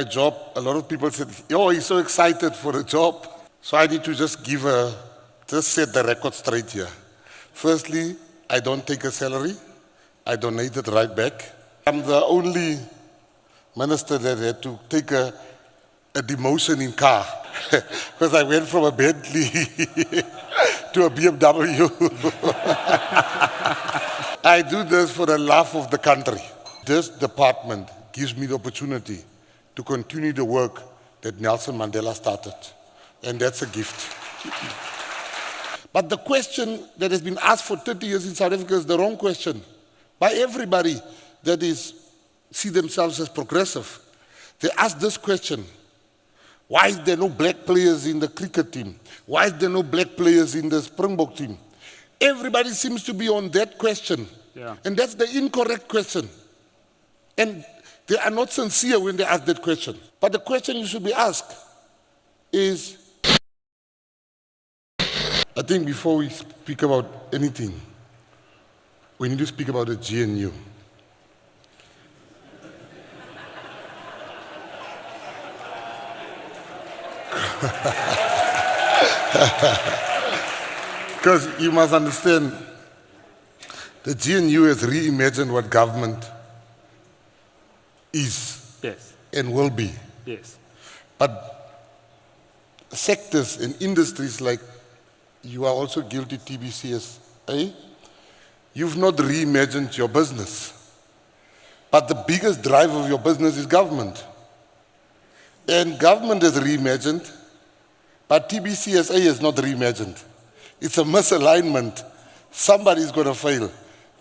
My job, a lot of people said, oh, he's so excited for a job. So I need to just set the record straight here. Firstly, I don't take a salary. I donate it right back. I'm the only minister that had to take a demotion in car because I went from a Bentley to a BMW. I do this for the love of the country. This department gives me the opportunity to continue the work that Nelson Mandela started. And that's a gift. But the question that has been asked for 30 years in South Africa is the wrong question. By everybody that see themselves as progressive. They ask this question: why is there no black players in the cricket team? Why is there no black players in the Springbok team? Everybody seems to be on that question. Yeah. And that's the incorrect question. And they are not sincere when they ask that question. But the question you should be asked is, I think before we speak about anything, we need to speak about the GNU. Because you must understand, the GNU has reimagined what government is. Yes. And will be. Yes. But sectors and industries like you are also guilty, TBCSA, you've not reimagined your business. But the biggest driver of your business is government. And government is reimagined, but TBCSA is not reimagined. It's a misalignment. Somebody's going to fail,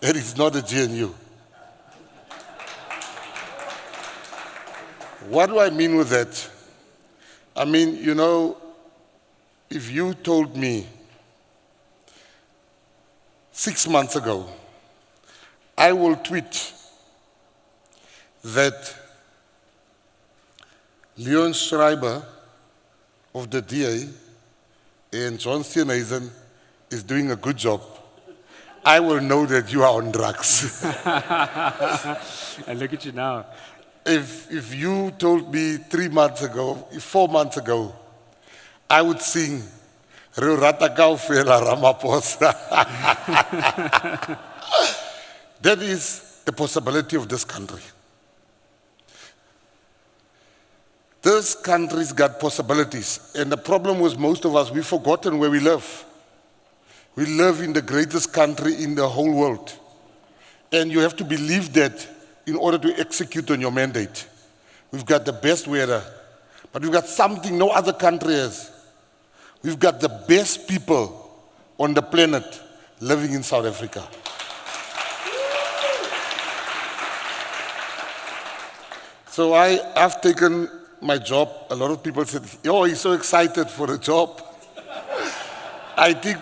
and it's not the GNU. What do I mean with that? I mean, you know, if you told me 6 months ago, I will tweet that Leon Schreiber of the DA and John Steenhuisen is doing a good job, I will know that you are on drugs. And look at you now. If you told me 3 months ago, 4 months ago, I would sing Re rata kaofela Ramaphosa. That is the possibility of this country. This country's got possibilities, and the problem was most of us, we've forgotten where we live. We live in the greatest country in the whole world. And you have to believe that in order to execute on your mandate. We've got the best weather, but we've got something no other country has. We've got the best people on the planet living in South Africa. So I've taken my job. A lot of people said, oh, he's so excited for a job. I think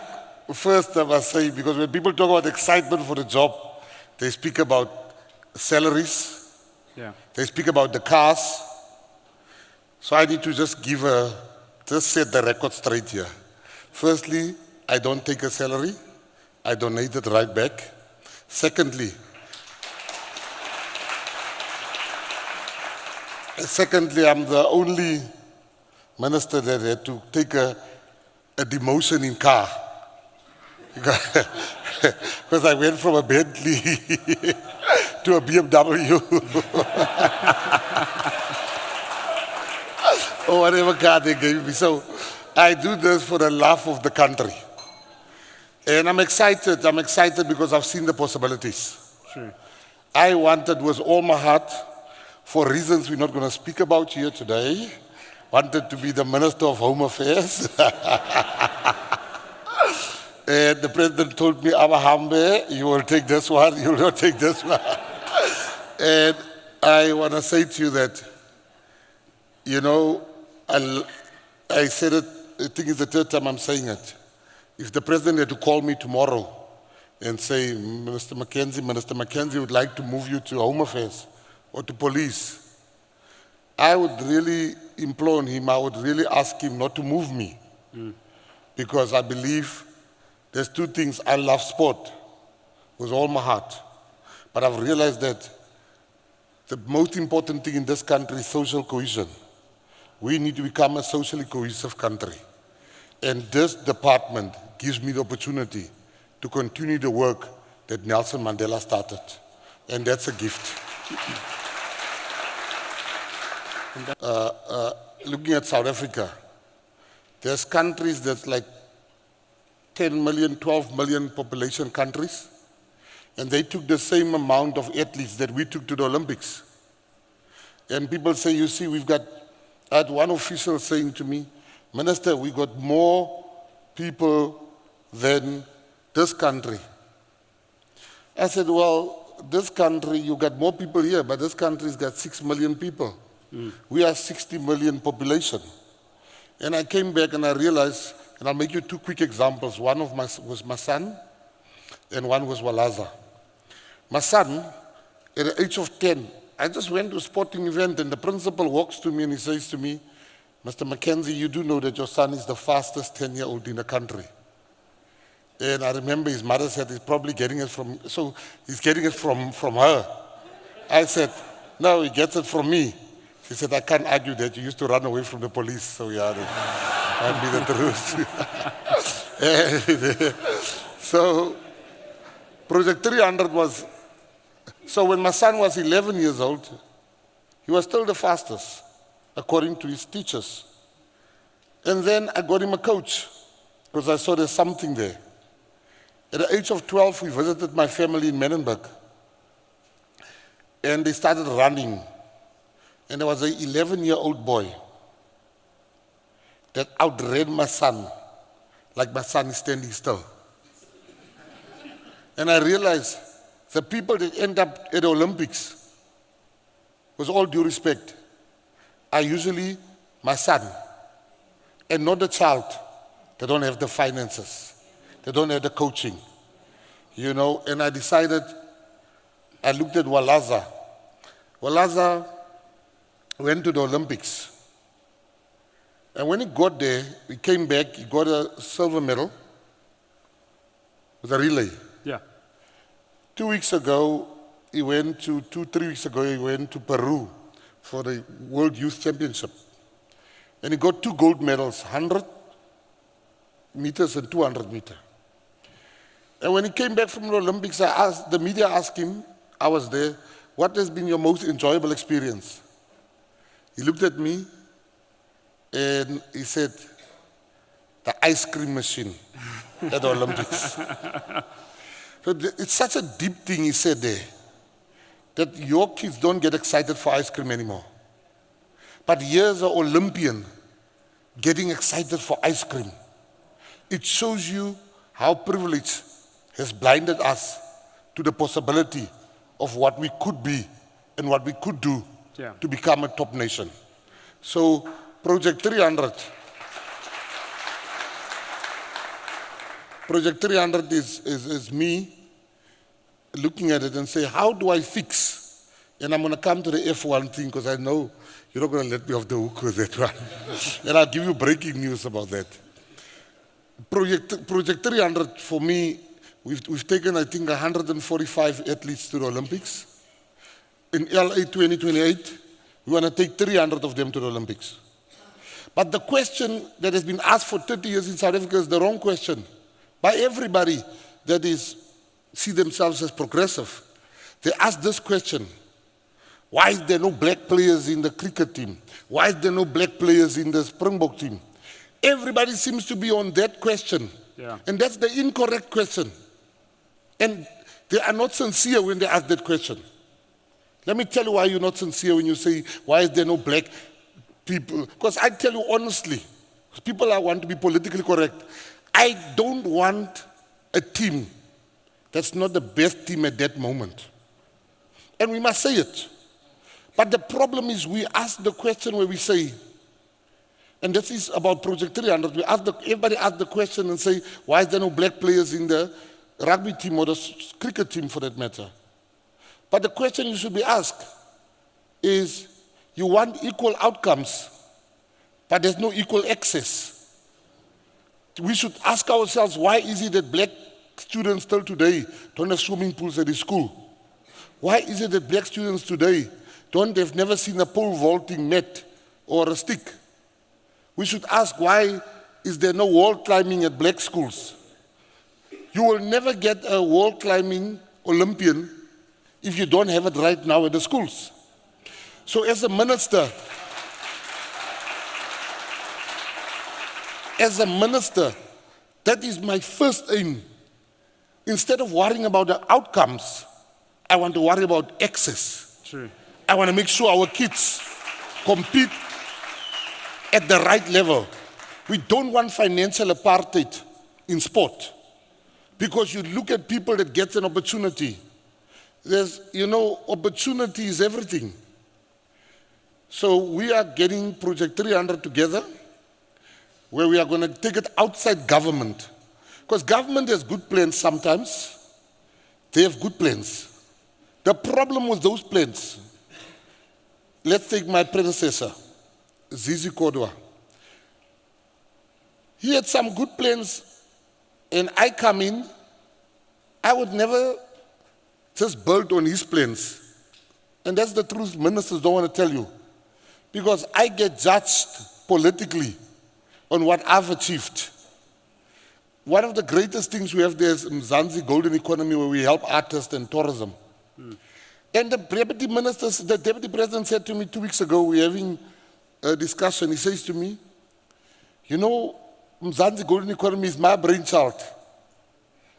first I must say, because when people talk about excitement for the job, they speak about salaries, they speak about the cars. So I need to just set the record straight here. Firstly, I don't take a salary. I donate it right back. Secondly, I'm the only minister that had to take a demotion in car. Because I went from a Bentley to a BMW. Or whatever car they gave me. So I do this for the love of the country. And I'm excited. I'm excited because I've seen the possibilities. Sure. I wanted with all my heart, for reasons we're not going to speak about here today, wanted to be the Minister of Home Affairs. And the president told me, Abahambe, you will take this one, you will not take this one. And I want to say to you that, you know, I said it, I think it's the third time I'm saying it. If the president had to call me tomorrow and say, Minister McKenzie would like to move you to Home Affairs or to police, I would really implore him, I would really ask him not to move me. Because I believe there's two things. I love sport with all my heart. But I've realized that The most important thing in this country is social cohesion. We need to become a socially cohesive country. And this department gives me the opportunity to continue the work that Nelson Mandela started. And that's a gift. Looking at South Africa, there's countries that's like 10 million, 12 million population countries, and they took the same amount of athletes that we took to the Olympics. And people say, you see, I had one official saying to me, Minister, we got more people than this country. I said, well, this country, you got more people here, but this country's got 6 million people. We are 60 million population. And I came back and I realized, and I'll make you 2 quick examples. One was my son, and one was Walaza. My son, at the age of 10, I just went to a sporting event, and the principal walks to me and he says to me, Mr. McKenzie, you do know that your son is the fastest 10-year-old in the country. And I remember his mother said he's probably getting it from, so he's getting it from her. I said, no, he gets it from me. She said, I can't argue that you used to run away from the police, so yeah, I'll be the truth. So, Project 300 was, so when my son was 11 years old, he was still the fastest, according to his teachers. And then I got him a coach, because I saw there's something there. At the age of 12, we visited my family in Menenberg. And they started running. And there was an 11-year-old boy that outran my son, like my son is standing still. And I realized the people that end up at the Olympics, with all due respect, are usually my son, and not the child. They don't have the finances. They don't have the coaching. You know, and I decided, I looked at Walaza. Walaza went to the Olympics. And when he got there, he came back, he got a silver medal with a relay. Yeah. 3 weeks ago, he went to Peru for the World Youth Championship. And he got 2 gold medals, 100 meters and 200 meters. And when he came back from the Olympics, the media asked him, I was there, what has been your most enjoyable experience? He looked at me and he said, the ice cream machine at the Olympics. So it's such a deep thing he said there, that your kids don't get excited for ice cream anymore. But here's an Olympian getting excited for ice cream. It shows you how privilege has blinded us to the possibility of what we could be and what we could do to become a top nation. So Project 300 is me looking at it and say, how do I fix? And I'm going to come to the F1 thing because I know you're not going to let me off the hook with that one. And I'll give you breaking news about that. Project 300 for me, we've taken, I think, 145 athletes to the Olympics. In LA 2028, we want to take 300 of them to the Olympics. But the question that has been asked for 30 years in South Africa is the wrong question. By everybody that see themselves as progressive. They ask this question, why is there no black players in the cricket team? Why is there no black players in the Springbok team? Everybody seems to be on that question. And that's the incorrect question. And they are not sincere when they ask that question. Let me tell you why you're not sincere when you say, why is there no black people? Because I tell you honestly, people want to be politically correct. I don't want a team that's not the best team at that moment. And we must say it. But the problem is we ask the question where we say, and this is about Project 300, everybody asks the question and say, why is there no black players in the rugby team or the cricket team for that matter? But the question you should be asked is, you want equal outcomes, but there's no equal access. We should ask ourselves, why is it that black students still today don't have swimming pools at the school? Why is it that black students today have never seen a pole vaulting mat or a stick. We should ask, why is there no wall climbing at black schools? You will never get a wall climbing Olympian if you don't have it right now at the schools. So as a minister, that is my first aim. Instead of worrying about the outcomes, I want to worry about access. True. I want to make sure our kids compete at the right level. We don't want financial apartheid in sport. Because you look at people that get an opportunity. There's, opportunity is everything. So we are getting Project 300 together, where we are going to take it outside government. Because government has good plans sometimes. They have good plans. The problem with those plans, let's take my predecessor, Zizi Kodwa. He had some good plans, and I come in, I would never just build on his plans. And that's the truth ministers don't want to tell you. Because I get judged politically on what I've achieved. One of the greatest things we have there is Mzansi Golden Economy, where we help artists and tourism. And the deputy president said to me 2 weeks ago, we're having a discussion, he says to me, Mzansi Golden Economy is my brainchild.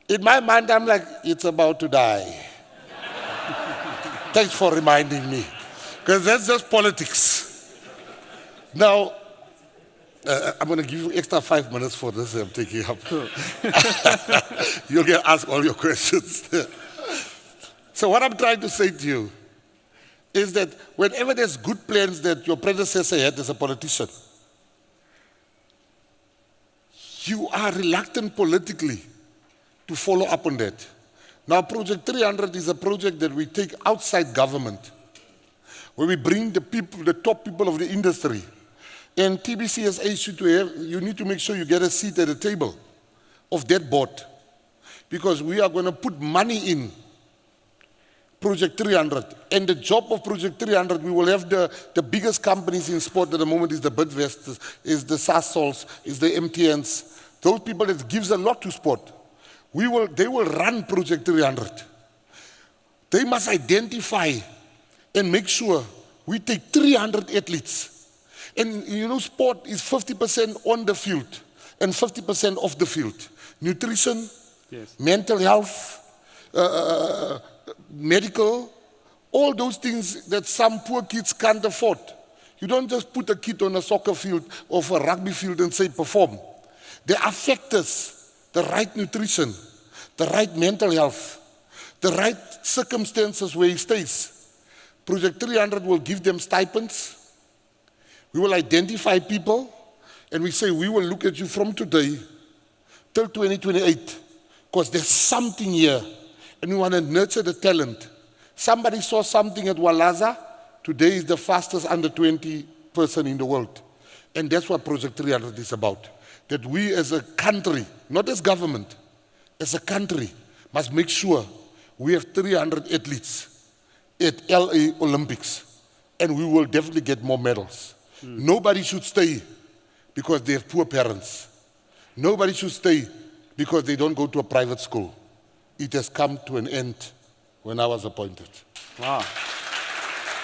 In my mind, I'm like, it's about to die. Thanks for reminding me. Because that's just politics. Now, I'm going to give you extra 5 minutes for this I'm taking up. Cool. You can ask all your questions. So what I'm trying to say to you is that whenever there's good plans that your predecessor had as a politician, you are reluctant politically to follow up on that. Now, Project 300 is a project that we take outside government, where we bring the people, the top people of the industry. And TBC has asked you to have, you need to make sure you get a seat at the table of that board, because we are going to put money in Project 300. And the job of Project 300, we will have the biggest companies in sport at the moment is the Bidvest, is the Sasols, is the MTNs. Those people that gives a lot to sport. They will run Project 300. They must identify and make sure we take 300 athletes. And sport is 50% on the field and 50% off the field. Nutrition, yes, mental health, medical, all those things that some poor kids can't afford. You don't just put a kid on a soccer field or a rugby field and say perform. There are factors, the right nutrition, the right mental health, the right circumstances where he stays. Project 300 will give them stipends. We will identify people, and we say we will look at you from today till 2028, because there's something here, and we want to nurture the talent. Somebody saw something at Walaza. Today is the fastest under 20 person in the world. And that's what Project 300 is about. That we as a country, not as government, as a country, must make sure we have 300 athletes at LA Olympics, and we will definitely get more medals. Nobody should stay because they have poor parents. Nobody should stay because they don't go to a private school. It has come to an end when I was appointed. Wow.